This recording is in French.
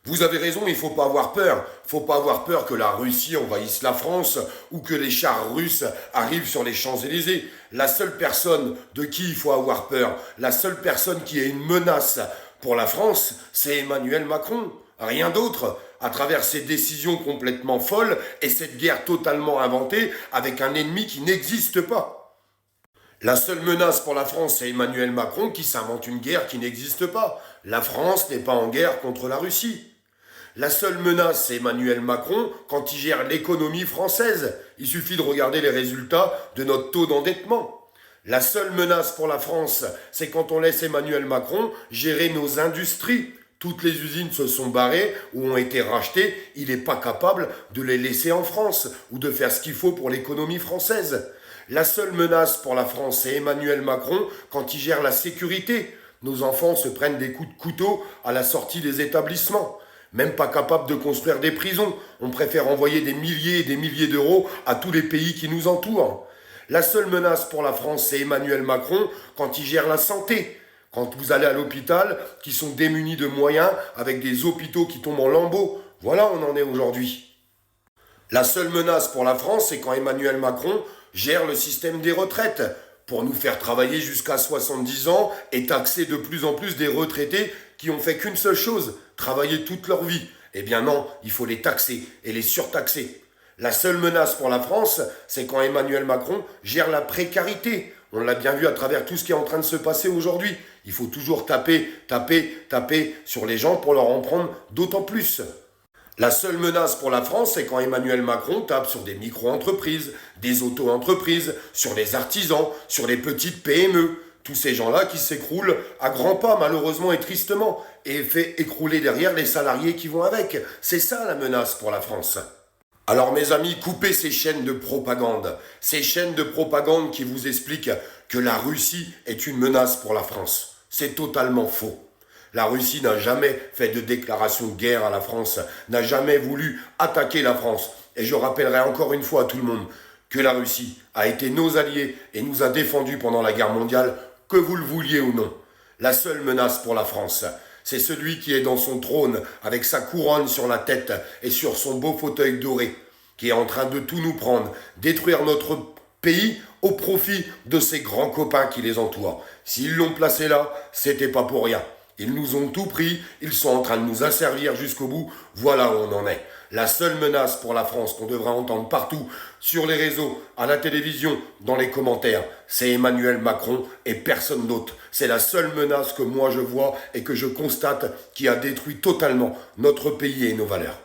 Vous avez raison, il faut pas avoir peur. Faut pas avoir peur que la Russie envahisse la France ou que les chars russes arrivent sur les Champs-Élysées. La seule personne de qui il faut avoir peur, la seule personne qui est une menace pour la France, c'est Emmanuel Macron. Rien d'autre. À travers ces décisions complètement folles et cette guerre totalement inventée avec un ennemi qui n'existe pas. La seule menace pour la France, c'est Emmanuel Macron qui s'invente une guerre qui n'existe pas. La France n'est pas en guerre contre la Russie. La seule menace, c'est Emmanuel Macron quand il gère l'économie française. Il suffit de regarder les résultats de notre taux d'endettement. La seule menace pour la France, c'est quand on laisse Emmanuel Macron gérer nos industries. Toutes les usines se sont barrées ou ont été rachetées. Il n'est pas capable de les laisser en France ou de faire ce qu'il faut pour l'économie française. La seule menace pour la France, c'est Emmanuel Macron quand il gère la sécurité. Nos enfants se prennent des coups de couteau à la sortie des établissements. Même pas capable de construire des prisons. On préfère envoyer des milliers et des milliers d'euros à tous les pays qui nous entourent. La seule menace pour la France, c'est Emmanuel Macron quand il gère la santé. Quand vous allez à l'hôpital, qui sont démunis de moyens, avec des hôpitaux qui tombent en lambeaux. Voilà où on en est aujourd'hui. La seule menace pour la France, c'est quand Emmanuel Macron gère le système des retraites pour nous faire travailler jusqu'à 70 ans et taxer de plus en plus des retraités qui ont fait qu'une seule chose, travailler toute leur vie. Eh bien non, il faut les taxer et les surtaxer. La seule menace pour la France, c'est quand Emmanuel Macron gère la précarité. On l'a bien vu à travers tout ce qui est en train de se passer aujourd'hui. Il faut toujours taper sur les gens pour leur en prendre d'autant plus. La seule menace pour la France, c'est quand Emmanuel Macron tape sur des micro-entreprises, des auto-entreprises, sur les artisans, sur les petites PME. Tous ces gens-là qui s'écroulent à grands pas, malheureusement et tristement, et fait écrouler derrière les salariés qui vont avec. C'est ça la menace pour la France. Alors mes amis, coupez ces chaînes de propagande. Ces chaînes de propagande qui vous expliquent que la Russie est une menace pour la France. C'est totalement faux. La Russie n'a jamais fait de déclaration de guerre à la France, n'a jamais voulu attaquer la France. Et je rappellerai encore une fois à tout le monde que la Russie a été nos alliés et nous a défendus pendant la guerre mondiale, que vous le vouliez ou non. La seule menace pour la France, c'est celui qui est dans son trône avec sa couronne sur la tête et sur son beau fauteuil doré, qui est en train de tout nous prendre, détruire notre pays au profit de ses grands copains qui les entourent. S'ils l'ont placé là, c'était pas pour rien. Ils nous ont tout pris, ils sont en train de nous asservir jusqu'au bout, voilà où on en est. La seule menace pour la France qu'on devra entendre partout, sur les réseaux, à la télévision, dans les commentaires, c'est Emmanuel Macron et personne d'autre. C'est la seule menace que moi je vois et que je constate qui a détruit totalement notre pays et nos valeurs.